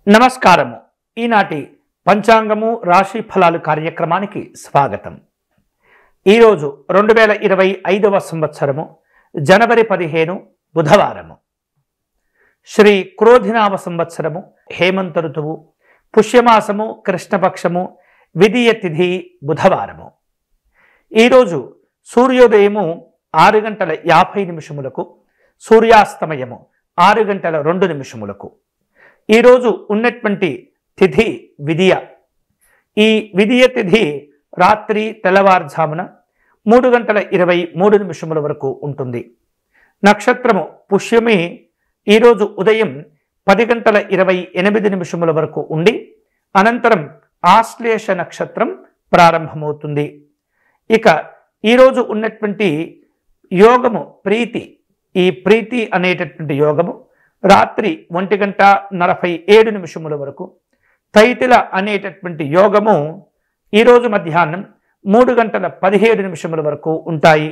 నమస్కారము. ఈనాటి పంచాంగము రాశి ఫలాలు కార్యక్రమానికి స్వాగతం. ఈరోజు 2025వ సంవత్సరము జనవరి 15 బుధవారము. శ్రీ క్రోధినామ సంవత్సరము, హేమంత ఋతువు, పుష్యమాసము, కృష్ణపక్షము, విదియ తిథి బుధవారము. ఈరోజు సూర్యోదయము 6:50 సూర్యాస్తమయము 6:02 ఈరోజు ఉన్నటువంటి తిథి విదియ. ఈ విదియ తిథి రాత్రి తెల్లవారుజామున 3:23 వరకు ఉంటుంది. నక్షత్రము పుష్యమి ఈరోజు ఉదయం 10:28 వరకు ఉండి అనంతరం ఆశ్లేష నక్షత్రం ప్రారంభమవుతుంది. ఇక ఈరోజు ఉన్నటువంటి యోగము ప్రీతి. ఈ ప్రీతి అనేటటువంటి యోగము రాత్రి 1:47 వరకు, తైతిల అనేటటువంటి యోగము ఈరోజు మధ్యాహ్నం 3:17 వరకు ఉంటాయి.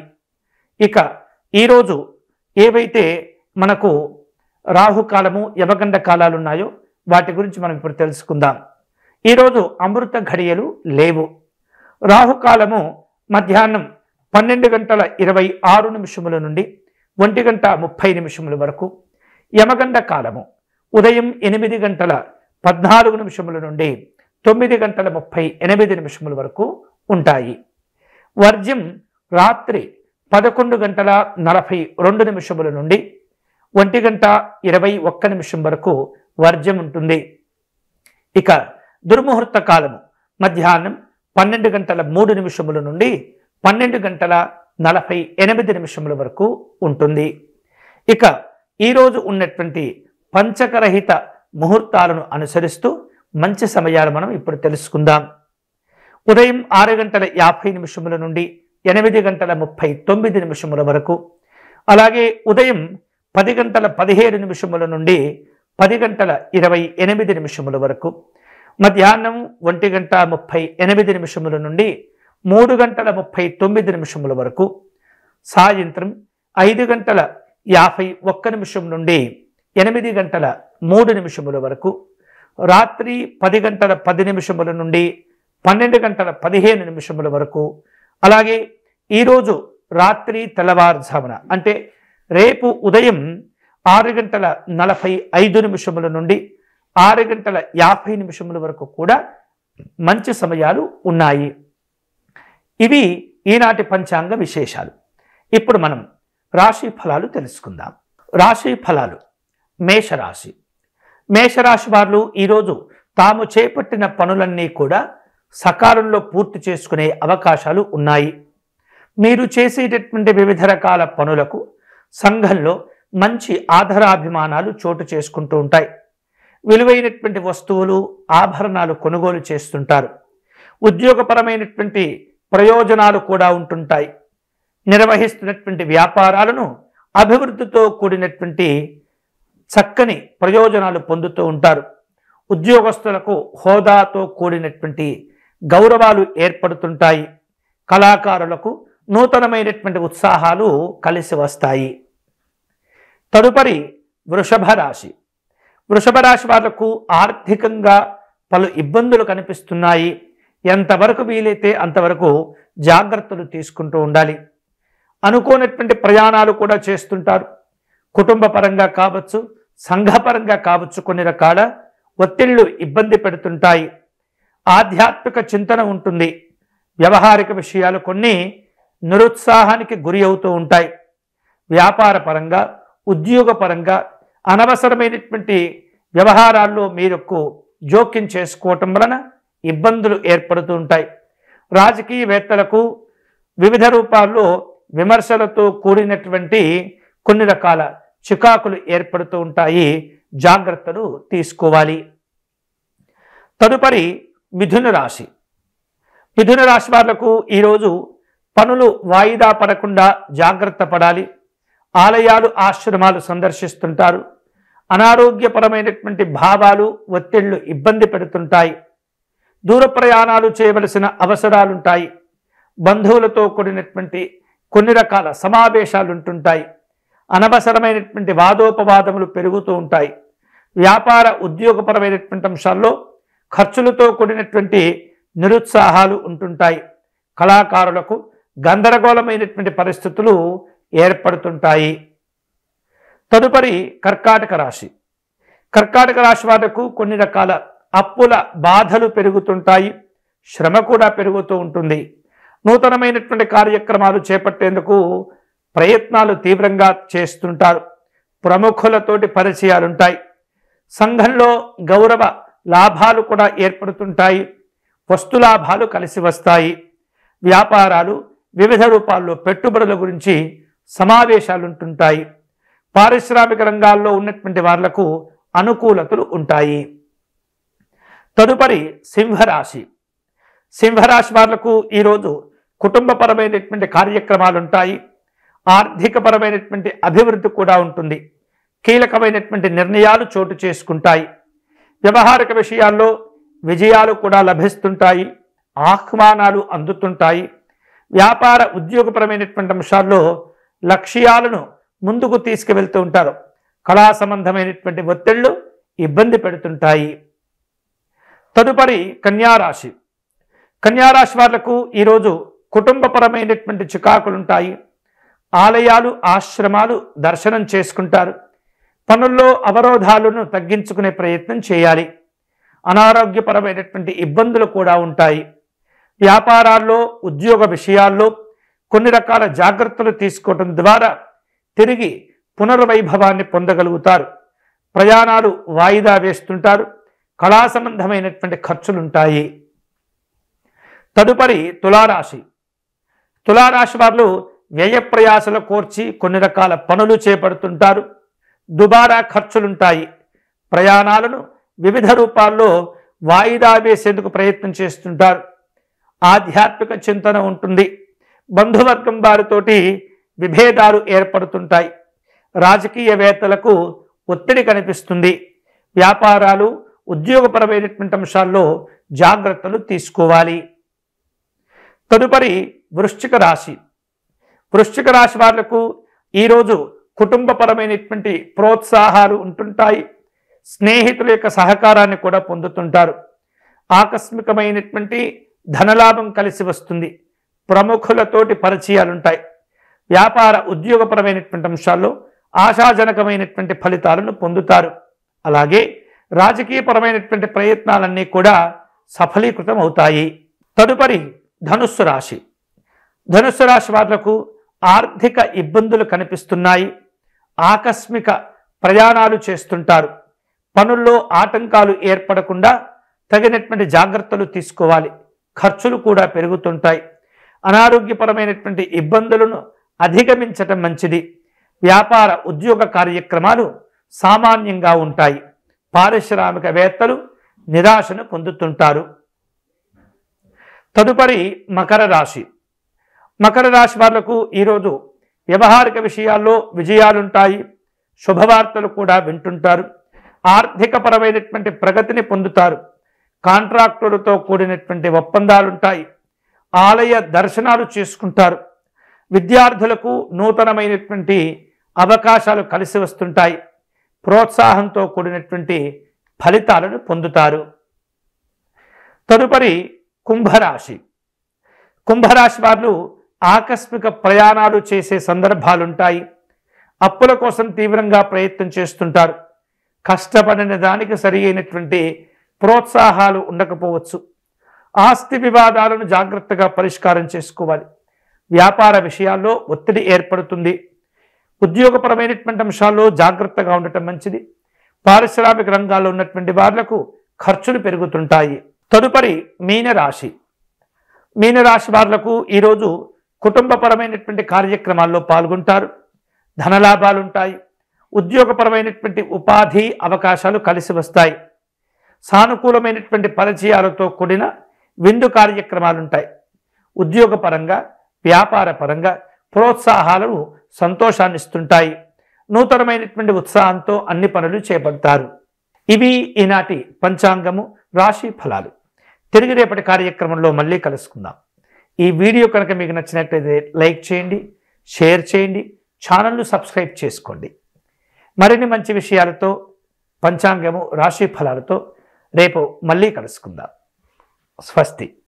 ఇక ఈరోజు ఏవైతే మనకు రాహుకాలము, యమగండ కాలాలు ఉన్నాయో వాటి గురించి మనం ఇప్పుడు తెలుసుకుందాం. ఈరోజు అమృత ఘడియలు లేవు. రాహుకాలము మధ్యాహ్నం 12:26 నుండి 1:30 వరకు, యమగండ కాలము ఉదయం 8:14 నుండి 9:38 వరకు ఉంటాయి. వర్జ్యం రాత్రి 11:42 నుండి 1:21 వరకు వర్జ్యం ఉంటుంది. ఇక దుర్ముహూర్త కాలము మధ్యాహ్నం 12:03 నుండి 12:48 వరకు ఉంటుంది. ఇక ఈరోజు ఉన్నటువంటి పంచకరహిత ముహూర్తాలను అనుసరిస్తూ మంచి సమయాలు మనం ఇప్పుడు తెలుసుకుందాం. ఉదయం 6:50 నుండి 8:39 వరకు, అలాగే ఉదయం 10:17 నుండి 10:28 వరకు, మధ్యాహ్నం 1:38 నుండి 3:39 వరకు, సాయంత్రం 5:51 నుండి 8:03 వరకు, రాత్రి 10:10 నుండి 12:15 వరకు, అలాగే ఈరోజు రాత్రి తెల్లవారుజామున అంటే రేపు ఉదయం 6:45 నుండి 6:50 వరకు కూడా మంచి సమయాలు ఉన్నాయి. ఇవి ఈనాటి పంచాంగ విశేషాలు. ఇప్పుడు మనం రాశి ఫలాలు తెలుసుకుందాం. రాశి ఫలాలు. మేషరాశి. మేషరాశి వారు ఈరోజు తాము చేపట్టిన పనులన్నీ కూడా సకాలంలో పూర్తి చేసుకునే అవకాశాలు ఉన్నాయి. మీరు చేసేటటువంటి వివిధ రకాల పనులకు సంఘంలో మంచి ఆదరాభిమానాలు చోటు చేసుకుంటూ ఉంటాయి. విలువైనటువంటి వస్తువులు, ఆభరణాలు కొనుగోలు చేస్తుంటారు. ఉద్యోగపరమైనటువంటి ప్రయోజనాలు కూడా ఉంటుంటాయి. నిర్వహిస్తున్నటువంటి వ్యాపారాలను అభివృద్ధితో కూడినటువంటి చక్కని ప్రయోజనాలు పొందుతూ ఉంటారు. ఉద్యోగస్తులకు హోదాతో కూడినటువంటి గౌరవాలు ఏర్పడుతుంటాయి. కళాకారులకు నూతనమైనటువంటి ఉత్సాహాలు కలిసి వస్తాయి. తదుపరి వృషభ రాశి. వృషభ రాశి వాళ్లకు ఆర్థికంగా పలు ఇబ్బందులు కనిపిస్తున్నాయి. ఎంతవరకు వీలైతే అంతవరకు జాగ్రత్తలు తీసుకుంటూ ఉండాలి. అనుకోనటువంటి ప్రయాణాలు కూడా చేస్తుంటారు. కుటుంబ పరంగా కావచ్చు, సంఘపరంగా కావచ్చు, కొన్ని రకాల ఒత్తిళ్లు ఇబ్బంది పెడుతుంటాయి. ఆధ్యాత్మిక చింతన ఉంటుంది. వ్యవహారిక విషయాలు కొన్ని నిరుత్సాహానికి గురి అవుతూ ఉంటాయి. వ్యాపార పరంగా, ఉద్యోగ పరంగా అనవసరమైనటువంటి వ్యవహారాల్లో మీరు జోక్యం చేసుకోవటం వలన ఇబ్బందులు ఏర్పడుతూ ఉంటాయి. రాజకీయవేత్తలకు వివిధ రూపాల్లో విమర్శలతో కూడినటువంటి కొన్ని రకాల చికాకులు ఏర్పడుతూ ఉంటాయి. జాగ్రత్తలు తీసుకోవాలి. తదుపరి మిథున రాశి. మిథున రాశి వాళ్లకు ఈరోజు పనులు వాయిదా పడకుండా జాగ్రత్త పడాలి. ఆలయాలు, ఆశ్రమాలు సందర్శిస్తుంటారు. అనారోగ్యపరమైనటువంటి భావాలు, ఒత్తిళ్లు ఇబ్బంది పెడుతుంటాయి. దూర ప్రయాణాలు చేయవలసిన అవసరాలుంటాయి. బంధువులతో కూడినటువంటి కొన్ని రకాల సమావేశాలు ఉంటుంటాయి. అనవసరమైనటువంటి వాదోపవాదములు పెరుగుతూ ఉంటాయి. వ్యాపార ఉద్యోగపరమైనటువంటి అంశాల్లో ఖర్చులతో కూడినటువంటి నిరుత్సాహాలు ఉంటుంటాయి. కళాకారులకు గందరగోళమైనటువంటి పరిస్థితులు ఏర్పడుతుంటాయి. తదుపరి కర్కాటక రాశి. కర్కాటక రాశి వాళ్లకు కొన్ని రకాల అప్పుల బాధలు పెరుగుతుంటాయి. శ్రమ కూడా పెరుగుతూ ఉంటుంది. నూతనమైనటువంటి కార్యక్రమాలు చేపట్టేందుకు ప్రయత్నాలు తీవ్రంగా చేస్తుంటారు. ప్రముఖులతోటి పరిచయాలుంటాయి. సంఘంలో గౌరవ లాభాలు కూడా ఏర్పడుతుంటాయి. వస్తులాభాలు కలిసి వస్తాయి. వ్యాపారాలు వివిధ రూపాల్లో పెట్టుబడుల గురించి సమావేశాలు ఉంటుంటాయి. పారిశ్రామిక రంగాల్లో ఉన్నటువంటి వాళ్లకు అనుకూలతలు ఉంటాయి. తదుపరి సింహరాశి. సింహరాశి వాళ్లకు ఈరోజు కుటుంబపరమైనటువంటి కార్యక్రమాలు ఉంటాయి. ఆర్థికపరమైనటువంటి అభివృద్ధి కూడా ఉంటుంది. కీలకమైనటువంటి నిర్ణయాలు చోటు చేసుకుంటాయి. వ్యవహారిక విషయాల్లో విజయాలు కూడా లభిస్తుంటాయి. ఆహ్వానాలు అందుతుంటాయి. వ్యాపార ఉద్యోగపరమైనటువంటి అంశాల్లో లక్ష్యాలను ముందుకు తీసుకువెళ్తూ ఉంటారు. కళా సంబంధమైనటువంటి ఒత్తిళ్లు ఇబ్బంది పెడుతుంటాయి. తదుపరి కన్యారాశి. కన్యారాశి వాళ్లకు ఈరోజు కుటుంబపరమైనటువంటి చికాకులుంటాయి. ఆలయాలు ఆశ్రమాలు దర్శనం చేసుకుంటారు. పనుల్లో అవరోధాలను తగ్గించుకునే ప్రయత్నం చేయాలి. అనారోగ్యపరమైనటువంటి ఇబ్బందులు కూడా ఉంటాయి. వ్యాపారాల్లో ఉద్యోగ విషయాల్లో కొన్ని రకాల జాగ్రత్తలు తీసుకోవడం ద్వారా తిరిగి పునర్వైభవాన్ని పొందగలుగుతారు. ప్రయాణాలు వాయిదా వేస్తుంటారు. కళా సంబంధమైనటువంటి ఖర్చులుంటాయి. తదుపరి తులారాశి. తులారాశి వారు వ్యయ ప్రయాసలు కోర్చి కొన్ని రకాల పనులు చేపడుతుంటారు. దుబారా ఖర్చులుంటాయి. ప్రయాణాలను వివిధ రూపాల్లో వాయిదా వేసేందుకు ప్రయత్నం చేస్తుంటారు. ఆధ్యాత్మిక చింతన ఉంటుంది. బంధువర్గం వారితోటి విభేదాలు ఏర్పడుతుంటాయి. రాజకీయవేత్తలకు ఒత్తిడి కనిపిస్తుంది. వ్యాపారాలు ఉద్యోగపరమైనటువంటి అంశాల్లో జాగ్రత్తలు తీసుకోవాలి. తదుపరి వృశ్చిక రాశి. వృశ్చిక రాశి వాళ్లకు ఈరోజు కుటుంబపరమైనటువంటి ప్రోత్సాహాలు ఉంటుంటాయి. స్నేహితుల యొక్క సహకారాన్ని కూడా పొందుతుంటారు. ఆకస్మికమైనటువంటి ధనలాభం కలిసి వస్తుంది. ప్రముఖులతోటి పరిచయాలుంటాయి. వ్యాపార ఉద్యోగపరమైనటువంటి అంశాల్లో ఆశాజనకమైనటువంటి ఫలితాలను పొందుతారు. అలాగే రాజకీయపరమైనటువంటి ప్రయత్నాలన్నీ కూడా సఫలీకృతం అవుతాయి. తదుపరి ధనుస్సు రాశి. ధనుస్సు రాశి వాళ్లకు ఆర్థిక ఇబ్బందులు కనిపిస్తున్నాయి. ఆకస్మిక ప్రయాణాలు చేస్తుంటారు. పనుల్లో ఆటంకాలు ఏర్పడకుండా తగినటువంటి జాగ్రత్తలు తీసుకోవాలి. ఖర్చులు కూడా పెరుగుతుంటాయి. అనారోగ్యపరమైనటువంటి ఇబ్బందులను అధిగమించటం మంచిది. వ్యాపార ఉద్యోగ కార్యక్రమాలు సామాన్యంగా ఉంటాయి. పారిశ్రామికవేత్తలు నిరాశను పొందుతుంటారు. తదుపరి మకర రాశి. మకర రాశి వాళ్లకు ఈరోజు వ్యవహారిక విషయాల్లో విజయాలుంటాయి. శుభవార్తలు కూడా వింటుంటారు. ఆర్థికపరమైనటువంటి ప్రగతిని పొందుతారు. కాంట్రాక్టులతో కూడినటువంటి ఒప్పందాలుంటాయి. ఆలయ దర్శనాలు చేసుకుంటారు. విద్యార్థులకు నూతనమైనటువంటి అవకాశాలు కలిసి వస్తుంటాయి. ప్రోత్సాహంతో కూడినటువంటి ఫలితాలను పొందుతారు. తదుపరి కుంభరాశి. కుంభరాశి వారు ఆకస్మిక ప్రయాణాలు చేసే సందర్భాలుంటాయి. అప్పుల కోసం తీవ్రంగా ప్రయత్నం చేస్తుంటారు. కష్టపడిన దానికి సరి అయినటువంటి ప్రోత్సాహాలు ఉండకపోవచ్చు. ఆస్తి వివాదాలను జాగ్రత్తగా పరిష్కారం చేసుకోవాలి. వ్యాపార విషయాల్లో ఒత్తిడి ఏర్పడుతుంది. ఉద్యోగపరమైనటువంటి అంశాల్లో జాగ్రత్తగా ఉండటం మంచిది. పారిశ్రామిక రంగాల్లో ఉన్నటువంటి వాళ్లకు ఖర్చులు పెరుగుతుంటాయి. తదుపరి మీనరాశి. మీనరాశి వాళ్లకు ఈరోజు కుటుంబపరమైనటువంటి కార్యక్రమాల్లో పాల్గొంటారు. ధనలాభాలుంటాయి. ఉద్యోగపరమైనటువంటి ఉపాధి అవకాశాలు కలిసి వస్తాయి. సానుకూలమైనటువంటి పరిచయాలతో కూడిన విందు కార్యక్రమాలుంటాయి. ఉద్యోగపరంగా వ్యాపార పరంగా ప్రోత్సాహాలను సంతోషాన్నిస్తుంటాయి. నూతనమైనటువంటి ఉత్సాహంతో అన్ని పనులు చేపడతారు. ఇవి ఈనాటి పంచాంగము రాశి ఫలాలు. తిరిగి రేపటి కార్యక్రమంలో మళ్ళీ కలుసుకుందాం. ఈ వీడియో కనుక మీకు నచ్చినట్లయితే లైక్ చేయండి, షేర్ చేయండి, ఛానల్ను సబ్స్క్రైబ్ చేసుకోండి. మరిన్ని మంచి విషయాలతో పంచాంగము రాశి ఫలాలతో రేపు మళ్ళీ కలుసుకుందాం. స్వస్తి.